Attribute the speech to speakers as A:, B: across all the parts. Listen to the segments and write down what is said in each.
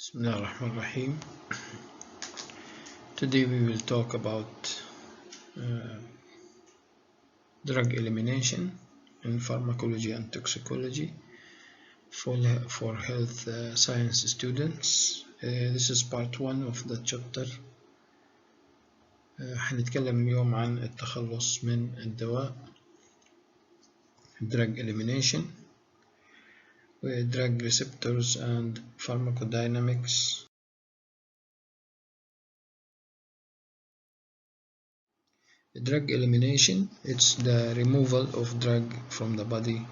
A: Bismillahirrahmanirrahim. Today we will talk about drug elimination in pharmacology and toxicology for health science students. This is part 1 of the chapter. هنتكلم اليوم عن التخلص من الدواء drug elimination drug receptors and pharmacodynamics. Drug elimination, it's the removal of drug from the body,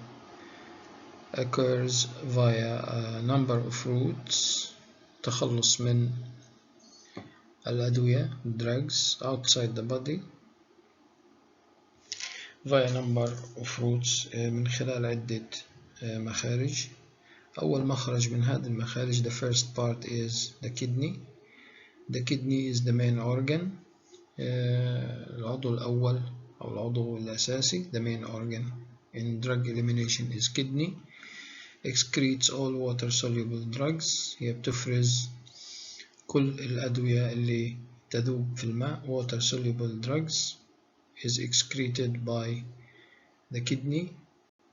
A: occurs via a number of routes. تخلص من الأدوية drugs outside the body via number of routes من خلال عدة مخارج. أول مخرج من هذه المخارج, the first part is the kidney. The kidney is the main organ. العضو الأول أو العضو الأساسي, the main organ in drug elimination is kidney. Excretes all water-soluble drugs. هي بتفرز كل الأدوية اللي تذوب في الماء. Water-soluble drugs is excreted by the kidney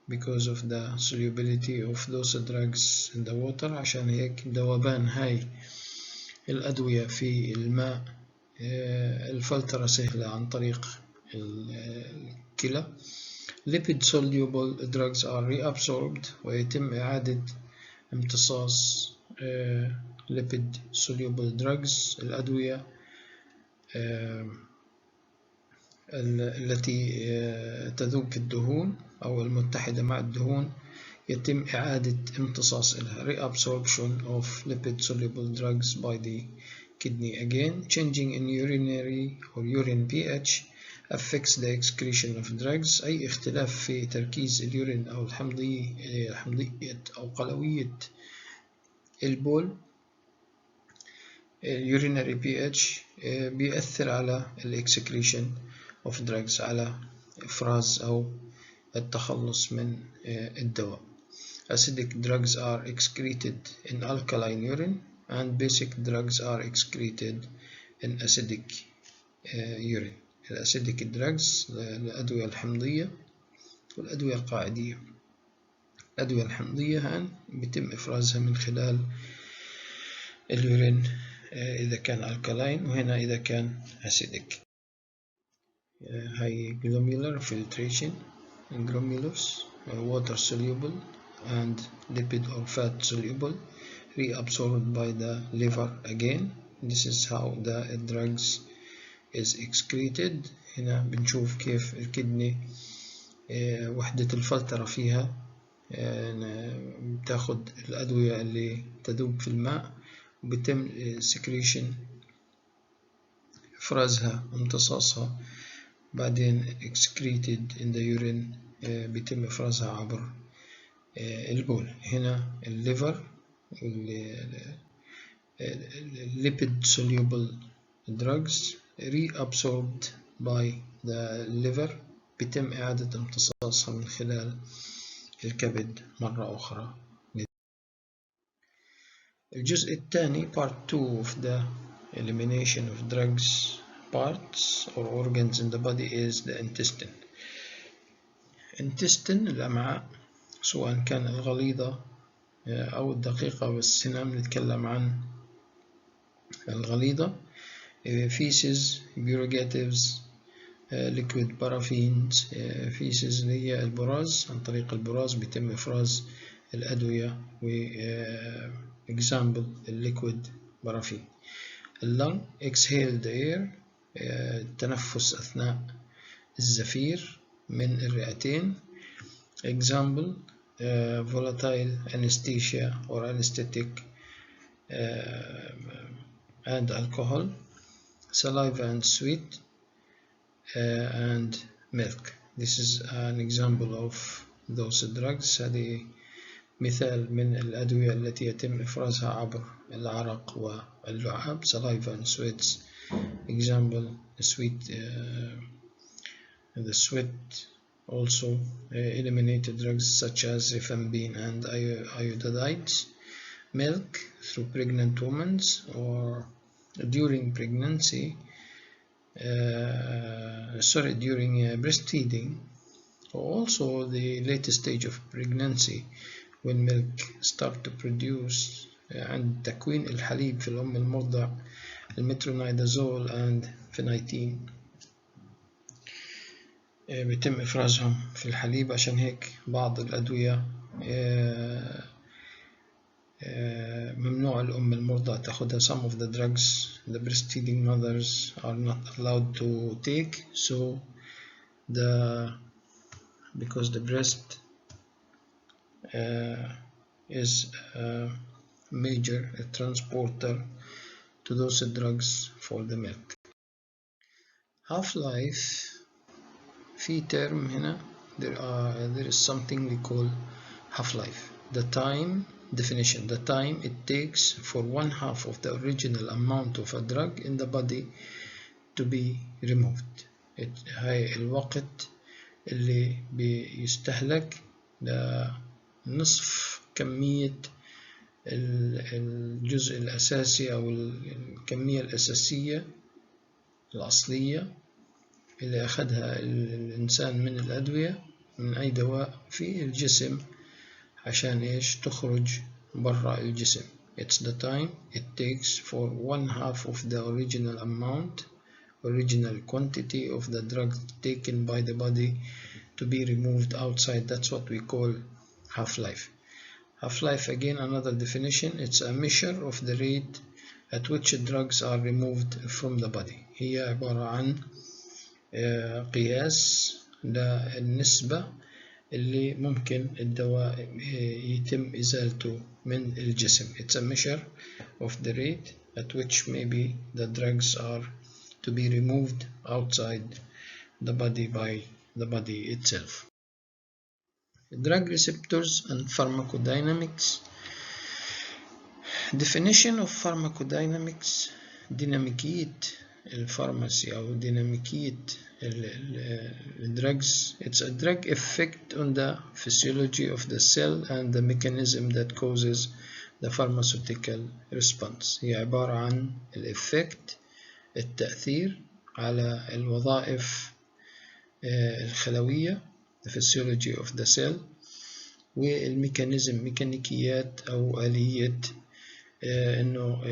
A: because of the solubility of those drugs in the water. عشان هيك ذوبان هاي الأدوية في الماء الفلترة سهلة عن طريق الكلى. Lipid soluble drugs are reabsorbed ويتم إعادة امتصاص lipid soluble drugs الأدوية التي تذوب في الدهون أو المتحدة مع الدهون يتم إعادة امتصاص لها. Reabsorption of lipid soluble drugs by the kidney. Again, changing in urinary or urine pH affects the excretion of drugs. أي اختلاف في تركيز اليورين أو حمضية أو قلوية البول urinary pH بيأثر على excretion of drugs, على إفراز أو التخلص من الدواء. Acidic drugs are excreted in alkaline urine and basic drugs are excreted in acidic urine. الأسيديك drugs الأدوية الحمضية والأدوية القاعدية. الأدوية الحمضية هان بيتم إفرازها من خلال اليورين إذا كان alkaline, وهنا إذا كان acidic. هاي glomerular filtration, glomerulus, water soluble and lipid or fat soluble, reabsorbed by the liver. Again, this is how the drugs is excreted. هنا بنشوف كيف الكدني وحدة الفلترة فيها بتاخد الأدوية اللي تذوب في الماء وبتم secretion إفرازها امتصاصها, بعدين excreted in the urine بيتم إفرازها عبر البول. هنا الليفر lipid soluble drugs reabsorbed by the liver بيتم إعادة امتصاصها من خلال الكبد مرة أخرى. الجزء الثاني part 2 of the elimination of drugs parts or organs in the body is the intestine. intestine الأمعاء, سواء كان الغليظة أو الدقيقة, بس هنا بنتكلم عن الغليظة. feces, purgatives, liquid paraffins. feces اللي هي البراز, عن طريق البراز بيتم إفراز الأدوية و example liquid paraffin. lung, exhaled air, التنفس أثناء الزفير من الرئتين. example volatile anesthesia or anesthetic and alcohol. saliva and sweat and milk. This is an example of those drugs. هذه مثال من الأدوية التي يتم إفرازها عبر العرق واللعاب. saliva and sweat. example sweat, the sweat also eliminated drugs such as rifampin and iodide. milk through pregnant women or during pregnancy, during breastfeeding, or also the latest stage of pregnancy when milk start to produce عند تكوين الحليب في الأم المرضع المترونيدازول and phenytoin بيتم إفرازهم في الحليب. عشان هيك بعض الأدوية ممنوع الأم المرضع تاخدها. Some of the drugs the breastfeeding mothers are not allowed to take, so because the breast is a major transporter to those drugs for the milk. Half-life في term هنا there is something we call half-life. The time definition: the time it takes for 1/2 of the original amount of a drug in the body to be removed. هاي الوقت اللي بيستهلك لنصف كمية الجزء الأساسي أو الكمية الأساسية الأصلية اللي أخذها الإنسان من الأدوية من أي دواء في الجسم عشان إيش تخرج برا الجسم. It's the time it takes for 1/2 of the original quantity of the drug taken by the body to be removed outside. That's what we call half-life. Half-life, again, another definition: it's a measure of the rate at which drugs are removed from the body. هي عبارة عن قياس للنسبة اللي ممكن الدواء يتم إزالته من الجسم. It's a measure of the rate at which maybe the drugs are to be removed outside the body by the body itself. Drug receptors and pharmacodynamics. Definition of pharmacodynamics: ديناميكية الفارماسي أو ديناميكية drugs. It's a drug effect on the physiology of the cell and the mechanism that causes the pharmaceutical response. هي عبارة عن الإفكت، التأثير على الوظائف الخلوية the physiology of the cell، والميكانيزم ميكانيكيات أو آلية إنه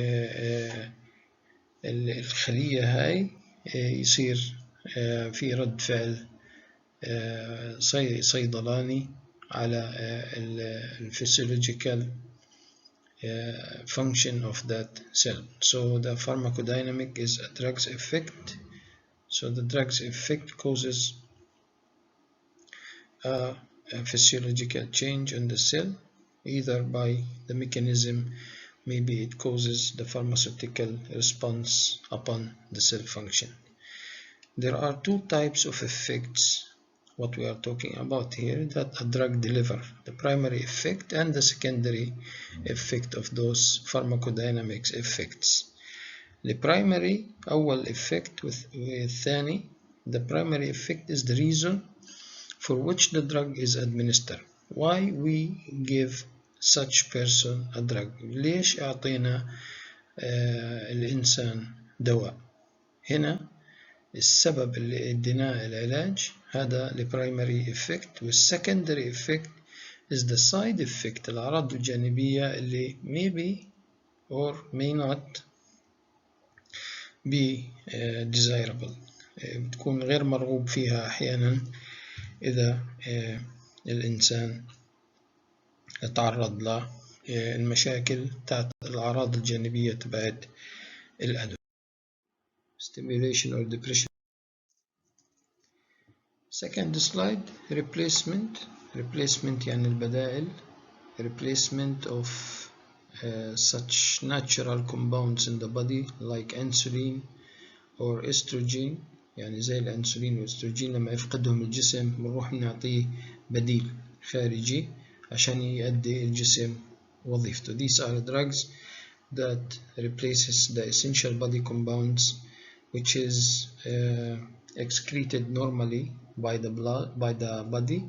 A: الخلية هاي يصير في رد فعل صيدلاني على physiological function of that cell. So the pharmacodynamic is a drug's effect. So the drug's effect causes a physiological change in the cell, either by the mechanism, maybe it causes the pharmaceutical response upon the cell function. There are two types of effects what we are talking about here that a drug delivers: the primary effect and the secondary effect of those pharmacodynamics effects. The primary أول effect والثاني. The primary effect is the reason for which the drug is administered. Why we give such person a drug. ليش أعطينا الإنسان دواء. هنا السبب اللي اديناه العلاج هذا ال primary effect، والsecondary effect is the side effect الأعراض الجانبية اللي maybe or may not be desirable، بتكون غير مرغوب فيها أحيانا إذا الإنسان تعرض للمشاكل تاعت الأعراض الجانبية تبعت الأدوية. Stimulation or depression. Second slide: replacement يعني البدائل. Replacement of such natural compounds in the body like insulin or estrogen. يعني زي الأنسولين والأستروجين لما يفقدهم الجسم بنروح نعطيه بديل خارجي عشان يؤدي الجسم وظيفته. These are drugs that replaces the essential body compounds which is excreted normally by the body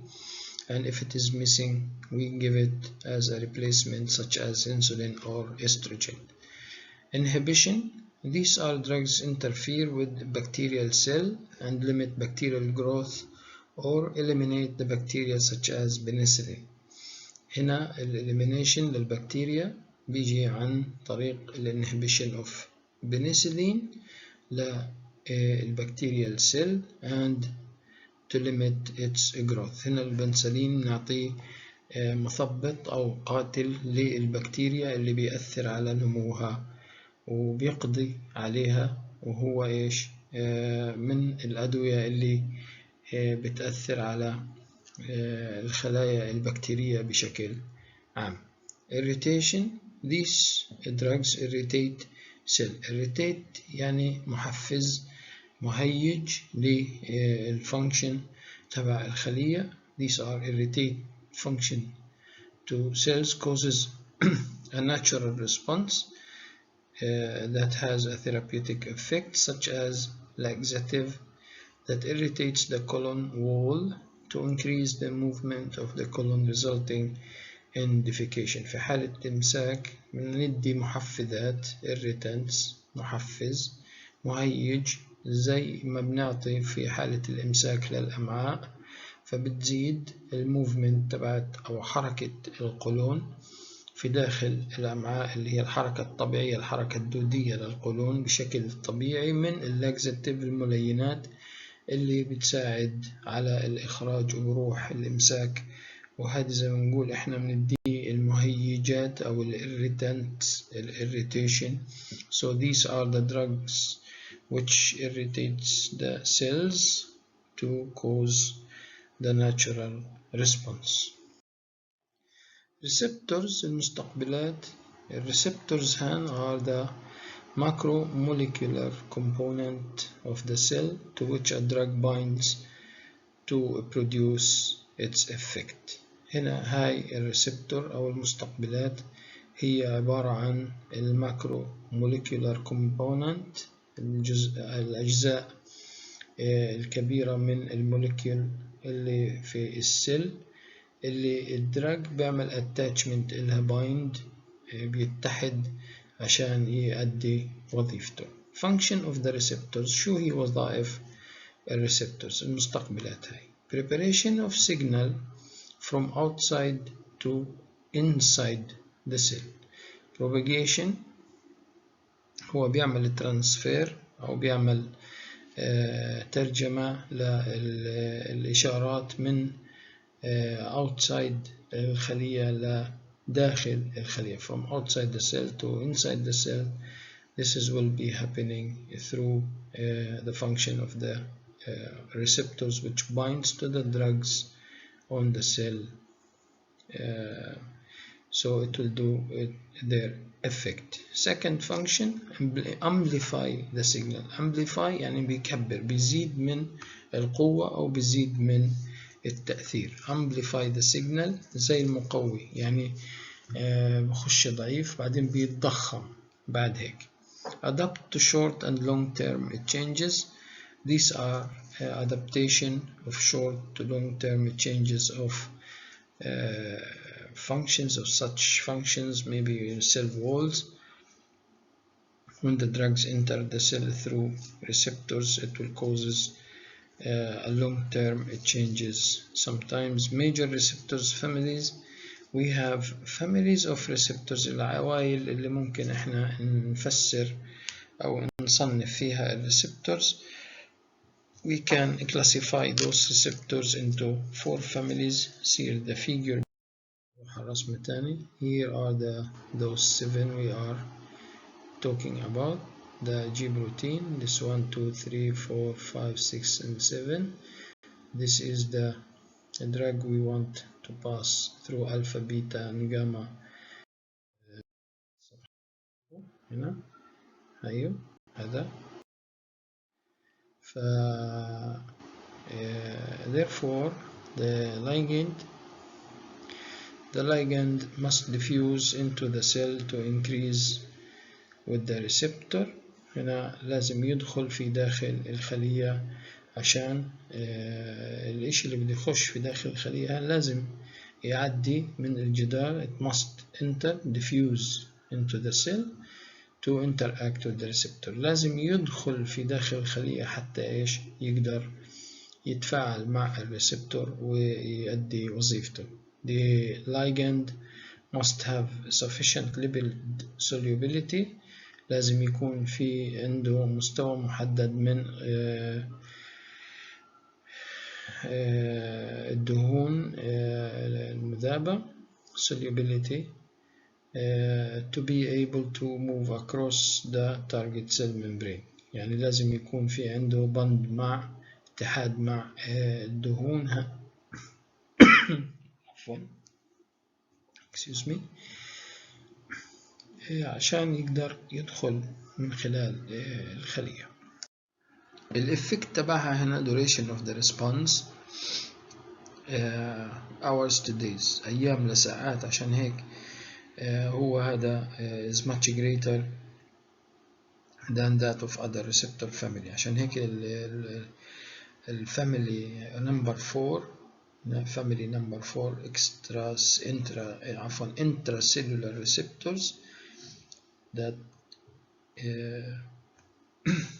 A: and if it is missing we give it as a replacement such as insulin or estrogen. Inhibition: these are drugs interfere with bacterial cell and limit bacterial growth or eliminate the bacteria such as penicillin. هنا elimination للبكتيريا بيجي عن طريق inhibition of penicillin للبكتيريال cell and to limit its growth. هنا البنسلين نعطيه مثبط أو قاتل للبكتيريا اللي بيأثر على نموها وبيقضي عليها، وهو إيش من الأدوية اللي بتأثر على الخلايا البكتيرية بشكل عام. Irritation: these drugs irritate cell. irritate يعني محفز، مهيج للفانكشن تبع الخلية. these are irritate function to cells, causes a natural response that has a therapeutic effect such as laxative that irritates the colon wall to increase the movement of the colon resulting in defecation. في حالة إمساك بندي محفزات irritants، محفز مهيج زي ما بنعطي في حالة الإمساك للأمعاء، فبتزيد الموفمنت تبعت أو حركة القولون في داخل الأمعاء اللي هي الحركة الطبيعية، الحركة الدودية للقولون بشكل طبيعي من اللاكزاتيف الملينات اللي بتساعد على الإخراج وبروح الإمساك. وهذا زي ما نقول إحنا بندي المهيجات أو الirritation. So these are the drugs which irritates the cells to cause the natural response. Receptors المستقبلات. Receptors are the macromolecular component of the cell to which a drug binds to produce its effect. هنا هاي الريسبتور أو المستقبلات هي عبارة عن الماكروموليكولار كومبوننت، الأجزاء الكبيرة من الموليكيول اللي في السيل اللي الدراج بيعمل اتاتشمنت إلها بايند، بيتحد عشان يؤدي وظيفته. function of the receptors. شو هي وظائف الريسبتورز المستقبلات هاي؟ preparation of signal from outside to inside the cell. propagation هو بيعمل ترانسفير أو بيعمل ترجمة للإشارات من outside الخلية لداخل الخلية. from outside the cell to inside the cell. This will be happening through the function of the receptors which binds to the drugs on the cell, so it will do their effect. second function amplify the signal. amplify يعني بيكبر، بيزيد من القوة أو بيزيد من التأثير. amplify the signal زي المقوي، يعني بخش ضعيف بعدين بيتضخم بعد هيك. adapt to short and long term changes. These are adaptation of short to long term changes of functions of such functions, maybe in cell walls. When the drugs enter the cell through receptors, it will causes a long term changes. Sometimes major receptors families. We have families of receptors. العوائل اللي ممكن احنا نفسر أو نصنف فيها الريسبتورز. We can classify those receptors into 4 families. See the figure. الرسم الثاني. Here are those 7 we are talking about. The G protein. This 1, 2, 3, 4, 5, 6, and 7. This is the drug we want to pass through alpha, beta, and gamma. هنا أيوه هذا. Therefore the ligand must diffuse into the cell to increase with the receptor. هنا لازم يدخل في داخل الخلية عشان الاشي اللي بده يخش في داخل الخلية لازم يعدي من الجدار. it must enter diffuse into the cell to interact with the receptor. لازم يدخل في داخل الخلية حتى إيش يقدر يتفاعل مع الريسبتور ويؤدي وظيفته. The ligand must have sufficient lipid solubility. لازم يكون في عنده مستوى محدد من الدهون المذابة solubility to be able to move across the target cell membrane. يعني لازم يكون في عنده بند مع اتحاد مع الدهون عفوا excuse me عشان يقدر يدخل من خلال الخلية. الإفكت تبعها هنا duration of the response hours to days، أيام لساعات. عشان هيك هو هذا is much greater than that of other receptor family. عشان هيك الفاميلي نمبر 4 family number 4 intracellular receptors that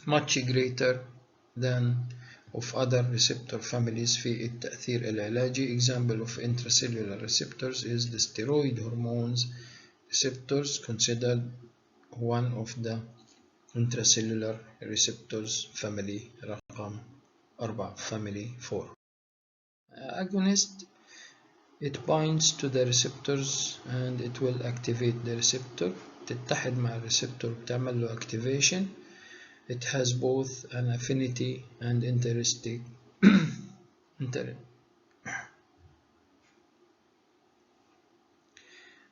A: much greater than of other receptor families في التأثير العلاجي. Example of intracellular receptors is the steroid hormones receptors, considered one of the intracellular receptors family رقم 4 family 4. Agonist, it binds to the receptors and it will activate the receptor. تتحد مع الريسبتور بتعمل له activation. It has both an affinity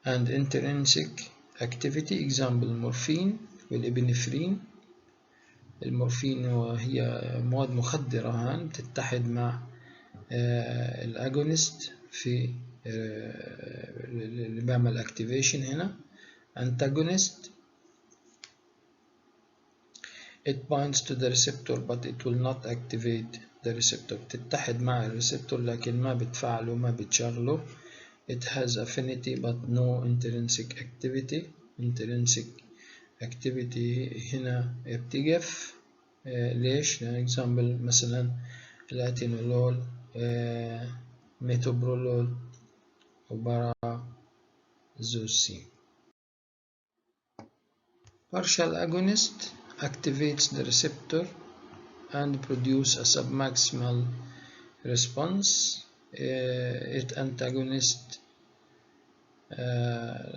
A: and intrinsic activity. Example morphine والابنفرين. المورفين وهي مواد مخدرة تتحد مع الاجونست في اللي بيعمل activation هنا. antagonist, it binds to the receptor but it will not activate the receptor. بتتحد مع الريسبتور لكن ما بتفعله وما بتشغله. it has affinity but no intrinsic activity. intrinsic activity هنا بتقف. ليش؟ example مثلا الاتينولول ميتوبرولول وبارازوسين. partial agonist activates the receptor and produce a submaximal response. It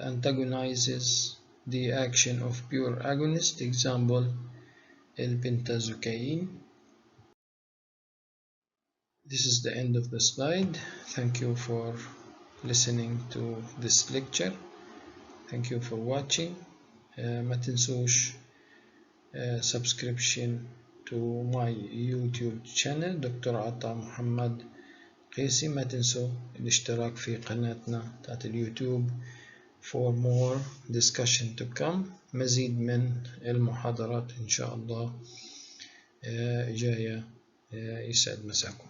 A: antagonizes the action of pure agonist. Example البنتازوكاين. This is the end of the slide. Thank you for listening to this lecture. Thank you for watching. ما تنسوش subscription to my YouTube channel دكتور عطا محمد قيسي. ما تنسوا الاشتراك في قناتنا تاعت اليوتيوب for more discussion to come. مزيد من المحاضرات إن شاء الله جاية. يسعد مساكم.